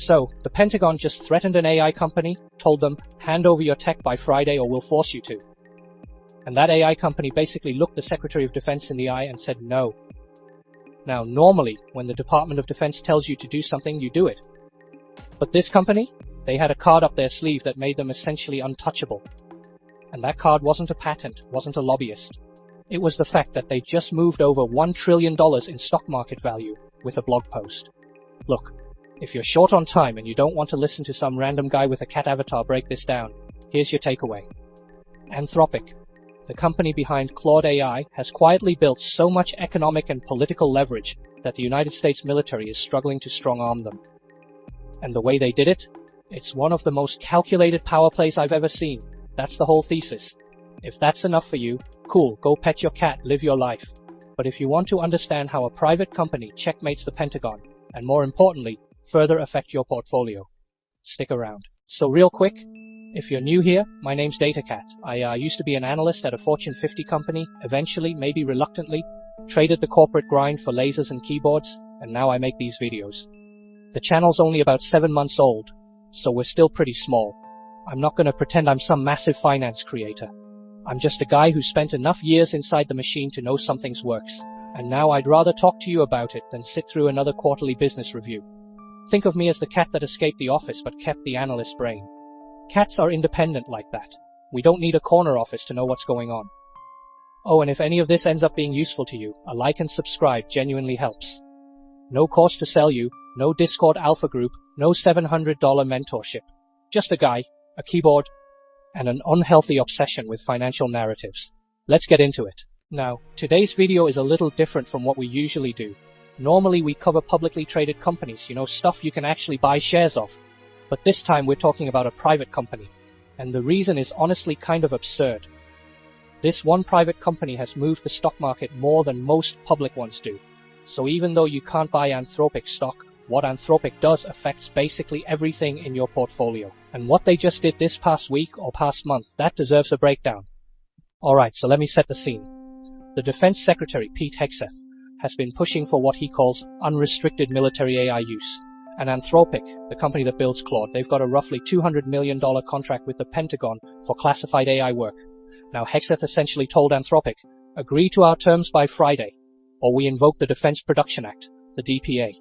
So, the Pentagon just threatened an AI company, told them, hand over your tech by Friday or we'll force you to. And that AI company basically looked the Secretary of Defense in the eye and said no. Now, normally, when the Department of Defense tells you to do something, you do it. But this company, they had a card up their sleeve that made them essentially untouchable. And that card wasn't a patent, wasn't a lobbyist. It was the fact that they just moved over $1 trillion in stock market value with a blog post. Look, if you're short on time and you don't want to listen to some random guy with a cat avatar break this down, here's your takeaway. Anthropic, the company behind Claude AI, has quietly built so much economic and political leverage that the United States military is struggling to strong-arm them. And the way they did it? It's one of the most calculated power plays I've ever seen. That's the whole thesis. If that's enough for you, cool, go pet your cat, live your life. But if you want to understand how a private company checkmates the Pentagon, and more importantly, further affect your portfolio, stick around. So real quick, if you're new here, my name's DataCat. I used to be an analyst at a Fortune 50 company, eventually, maybe reluctantly, traded the corporate grind for lasers and keyboards, and now I make these videos. The channel's only about 7 months old, so we're still pretty small. I'm not going to pretend I'm some massive finance creator. I'm just a guy who spent enough years inside the machine to know something works, and now I'd rather talk to you about it than sit through another quarterly business review. Think of me as the cat that escaped the office but kept the analyst's brain. Cats are independent like that. We don't need a corner office to know what's going on. Oh, and if any of this ends up being useful to you, a like and subscribe genuinely helps. No course to sell you, no Discord alpha group, no $700 mentorship. Just a guy, a keyboard, and an unhealthy obsession with financial narratives. Let's get into it. Now, today's video is a little different from what we usually do. Normally we cover publicly traded companies, stuff you can actually buy shares of. But this time we're talking about a private company. And the reason is honestly kind of absurd. This one private company has moved the stock market more than most public ones do. So even though you can't buy Anthropic stock, what Anthropic does affects basically everything in your portfolio. And what they just did this past week or past month, that deserves a breakdown. Alright, so let me set the scene. The Defense Secretary, Pete Hegseth, has been pushing for what he calls unrestricted military AI use. And Anthropic, the company that builds Claude, they've got a roughly $200 million contract with the Pentagon for classified AI work. Now Hegseth essentially told Anthropic, agree to our terms by Friday, or we invoke the Defense Production Act, the DPA,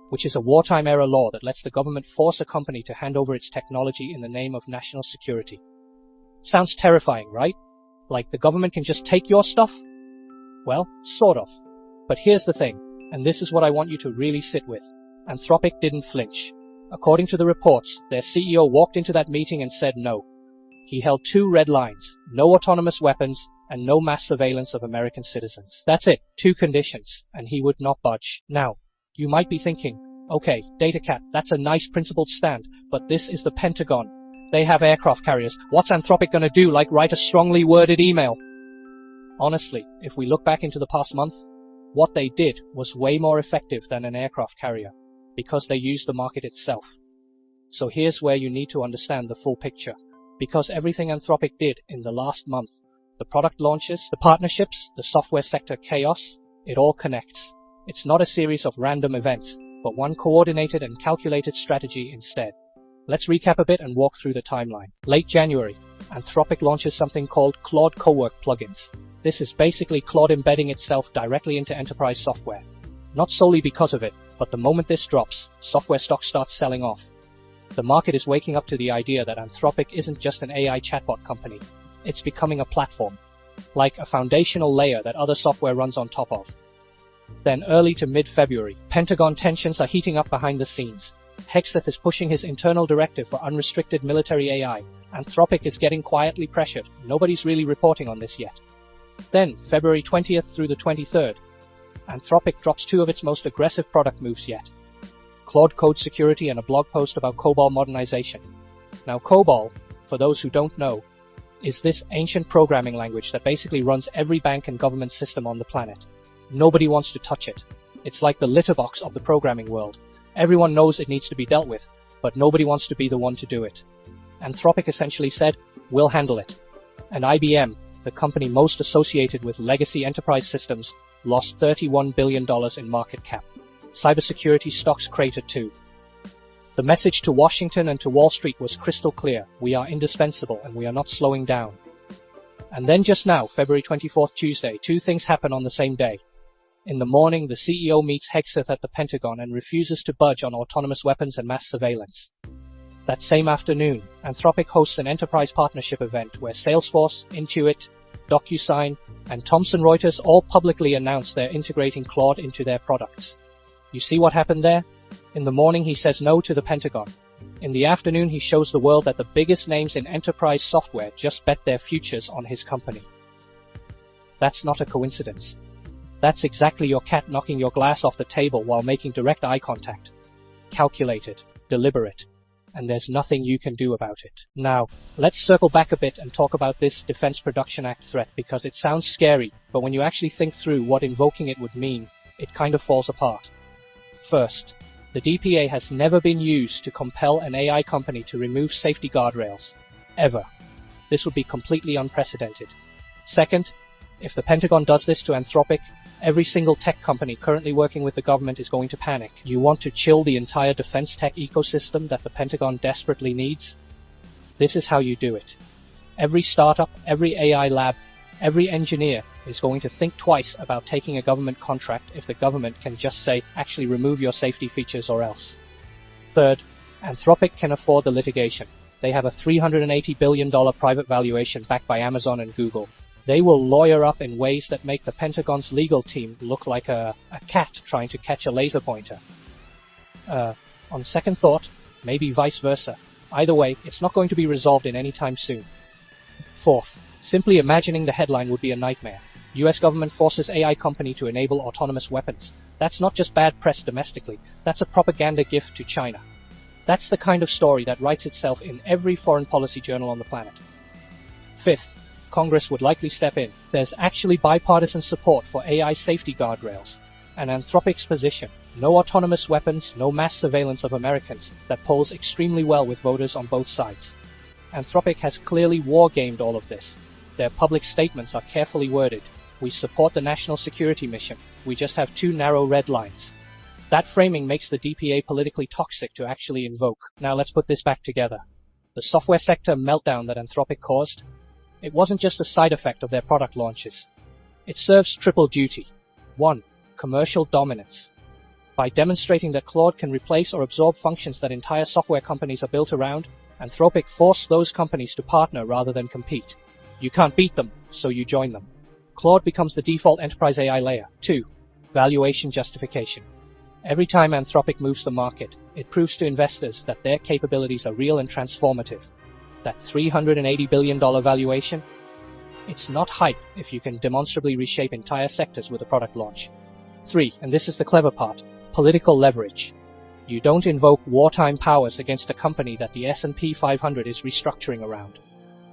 which is a wartime era law that lets the government force a company to hand over its technology in the name of national security. Sounds terrifying, right? Like the government can just take your stuff? Well, sort of. But here's the thing, and this is what I want you to really sit with. Anthropic didn't flinch. According to the reports, their CEO walked into that meeting and said no. He held 2 red lines, no autonomous weapons and no mass surveillance of American citizens. That's it, 2 conditions, and he would not budge. Now, you might be thinking, okay, DataCat, that's a nice principled stand, but this is the Pentagon. They have aircraft carriers. What's Anthropic gonna do, like write a strongly worded email? Honestly, if we look back into the past month, what they did was way more effective than an aircraft carrier, because they used the market itself. So here's where you need to understand the full picture. Because everything Anthropic did in the last month, the product launches, the partnerships, the software sector chaos, it all connects. It's not a series of random events, but one coordinated and calculated strategy instead. Let's recap a bit and walk through the timeline. Late January, Anthropic launches something called Claude Cowork plugins. This is basically Claude embedding itself directly into enterprise software. Not solely because of it, but the moment this drops, software stock starts selling off. The market is waking up to the idea that Anthropic isn't just an AI chatbot company. It's becoming a platform, like a foundational layer that other software runs on top of. Then early to mid-February, Pentagon tensions are heating up behind the scenes. Hegseth is pushing his internal directive for unrestricted military AI. Anthropic is getting quietly pressured. Nobody's really reporting on this yet. Then, February 20th through the 23rd, Anthropic drops 2 of its most aggressive product moves yet. Claude Code security and a blog post about COBOL modernization. Now COBOL, for those who don't know, is this ancient programming language that basically runs every bank and government system on the planet. Nobody wants to touch it. It's like the litter box of the programming world. Everyone knows it needs to be dealt with, but nobody wants to be the one to do it. Anthropic essentially said, we'll handle it. And IBM, the company most associated with legacy enterprise systems, lost $31 billion in market cap. Cybersecurity stocks cratered too. The message to Washington and to Wall Street was crystal clear. We are indispensable and we are not slowing down. And then just now, February 24th, Tuesday, two things happen on the same day. In the morning, the CEO meets Hegseth at the Pentagon and refuses to budge on autonomous weapons and mass surveillance. That same afternoon, Anthropic hosts an enterprise partnership event where Salesforce, Intuit, DocuSign, and Thomson Reuters all publicly announce they're integrating Claude into their products. You see what happened there? In the morning, he says no to the Pentagon. In the afternoon, he shows the world that the biggest names in enterprise software just bet their futures on his company. That's not a coincidence. That's exactly your cat knocking your glass off the table while making direct eye contact. Calculated, deliberate, and there's nothing you can do about it. Now, let's circle back a bit and talk about this Defense Production Act threat because it sounds scary, but when you actually think through what invoking it would mean, it kind of falls apart. First, the DPA has never been used to compel an AI company to remove safety guardrails. Ever. This would be completely unprecedented. Second, if the Pentagon does this to Anthropic, every single tech company currently working with the government is going to panic. You want to chill the entire defense tech ecosystem that the Pentagon desperately needs? This is how you do it. Every startup, every AI lab, every engineer is going to think twice about taking a government contract if the government can just say, actually remove your safety features or else. Third, Anthropic can afford the litigation. They have a $380 billion private valuation backed by Amazon and Google. They will lawyer up in ways that make the Pentagon's legal team look like a cat trying to catch a laser pointer. On second thought, maybe vice versa. Either way, it's not going to be resolved in any time soon. Fourth, simply imagining the headline would be a nightmare. US government forces AI company to enable autonomous weapons. That's not just bad press domestically, that's a propaganda gift to China. That's the kind of story that writes itself in every foreign policy journal on the planet. Fifth, Congress would likely step in. There's actually bipartisan support for AI safety guardrails. And Anthropic's position, no autonomous weapons, no mass surveillance of Americans, that polls extremely well with voters on both sides. Anthropic has clearly war-gamed all of this. Their public statements are carefully worded. We support the national security mission. We just have two narrow red lines. That framing makes the DPA politically toxic to actually invoke. Now let's put this back together. The software sector meltdown that Anthropic caused, it wasn't just a side effect of their product launches. It serves triple duty. 1. Commercial dominance. By demonstrating that Claude can replace or absorb functions that entire software companies are built around, Anthropic forced those companies to partner rather than compete. You can't beat them, so you join them. Claude becomes the default enterprise AI layer. 2. Valuation justification. Every time Anthropic moves the market, it proves to investors that their capabilities are real and transformative. That $380 billion valuation? It's not hype if you can demonstrably reshape entire sectors with a product launch. 3, and this is the clever part, political leverage. You don't invoke wartime powers against a company that the S&P 500 is restructuring around.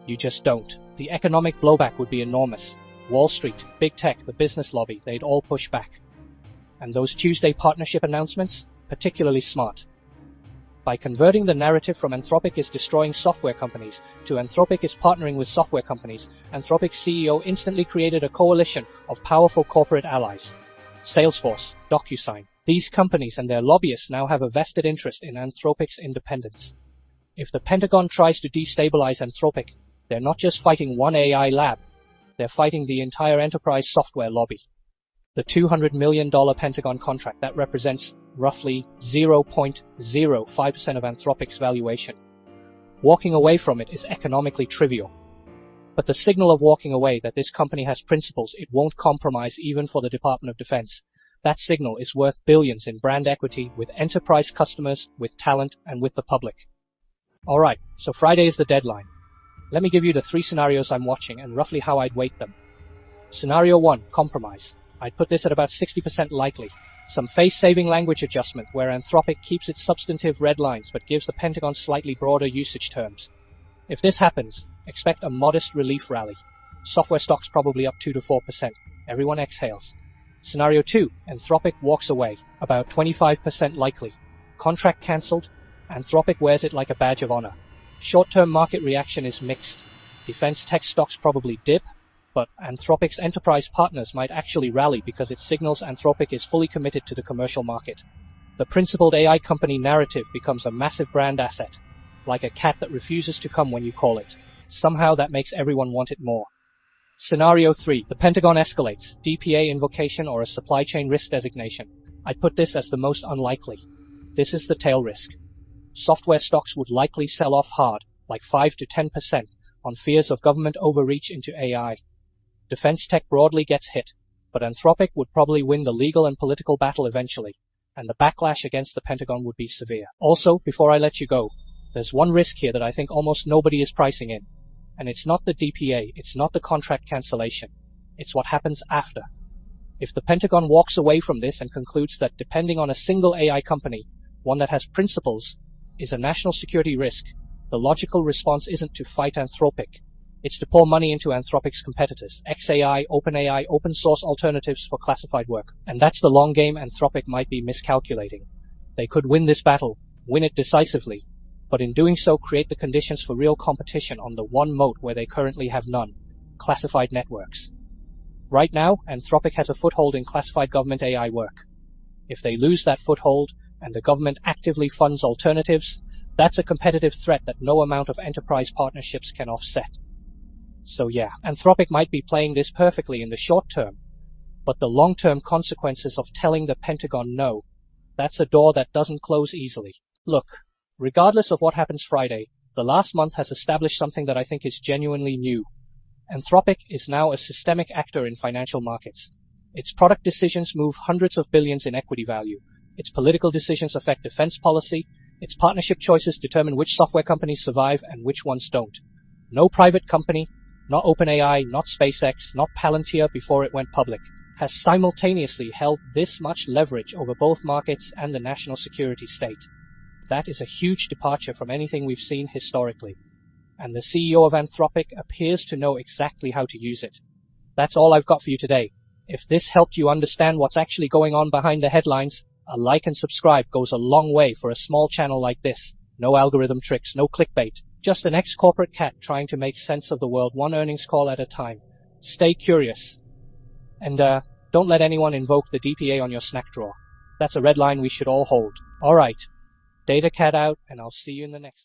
You just don't. The economic blowback would be enormous. Wall Street, big tech, the business lobby, they'd all push back. And those Tuesday partnership announcements? Particularly smart. By converting the narrative from Anthropic is destroying software companies to Anthropic is partnering with software companies, Anthropic's CEO instantly created a coalition of powerful corporate allies. Salesforce, DocuSign. These companies and their lobbyists now have a vested interest in Anthropic's independence. If the Pentagon tries to destabilize Anthropic, they're not just fighting one AI lab, they're fighting the entire enterprise software lobby. The $200 million Pentagon contract, that represents roughly 0.05% of Anthropic's valuation. Walking away from it is economically trivial. But the signal of walking away that this company has principles it won't compromise even for the Department of Defense, that signal is worth billions in brand equity with enterprise customers, with talent, and with the public. Alright, so Friday is the deadline. Let me give you the 3 scenarios I'm watching and roughly how I'd weight them. Scenario 1, compromise. I'd put this at about 60% likely. Some face-saving language adjustment where Anthropic keeps its substantive red lines but gives the Pentagon slightly broader usage terms. If this happens, expect a modest relief rally. Software stocks probably up 2 to 4%. Everyone exhales. Scenario 2, Anthropic walks away. About 25% likely. Contract cancelled. Anthropic wears it like a badge of honor. Short-term market reaction is mixed. Defense tech stocks probably dip, but Anthropic's enterprise partners might actually rally because it signals Anthropic is fully committed to the commercial market. The principled AI company narrative becomes a massive brand asset, like a cat that refuses to come when you call it. Somehow that makes everyone want it more. Scenario 3. The Pentagon escalates, DPA invocation or a supply chain risk designation. I'd put this as the most unlikely. This is the tail risk. Software stocks would likely sell off hard, like 5 to 10%, on fears of government overreach into AI. Defense tech broadly gets hit, but Anthropic would probably win the legal and political battle eventually, and the backlash against the Pentagon would be severe. Also, before I let you go, there's one risk here that I think almost nobody is pricing in. And it's not the DPA, it's not the contract cancellation. It's what happens after. If the Pentagon walks away from this and concludes that depending on a single AI company, one that has principles, is a national security risk, the logical response isn't to fight Anthropic. It's to pour money into Anthropic's competitors, XAI, OpenAI, open source alternatives for classified work. And that's the long game Anthropic might be miscalculating. They could win this battle, win it decisively, but in doing so create the conditions for real competition on the one moat where they currently have none, classified networks. Right now, Anthropic has a foothold in classified government AI work. If they lose that foothold, and the government actively funds alternatives, that's a competitive threat that no amount of enterprise partnerships can offset. So yeah, Anthropic might be playing this perfectly in the short term, but the long-term consequences of telling the Pentagon no, that's a door that doesn't close easily. Look, regardless of what happens Friday, the last month has established something that I think is genuinely new. Anthropic is now a systemic actor in financial markets. Its product decisions move hundreds of billions in equity value. Its political decisions affect defense policy. Its partnership choices determine which software companies survive and which ones don't. No private company, not OpenAI, not SpaceX, not Palantir before it went public, has simultaneously held this much leverage over both markets and the national security state. That is a huge departure from anything we've seen historically. And the CEO of Anthropic appears to know exactly how to use it. That's all I've got for you today. If this helped you understand what's actually going on behind the headlines, a like and subscribe goes a long way for a small channel like this. No algorithm tricks, no clickbait. Just an ex-corporate cat trying to make sense of the world one earnings call at a time. Stay curious. And don't let anyone invoke the DPA on your snack drawer. That's a red line we should all hold. Alright, DataCat out, and I'll see you in the next one.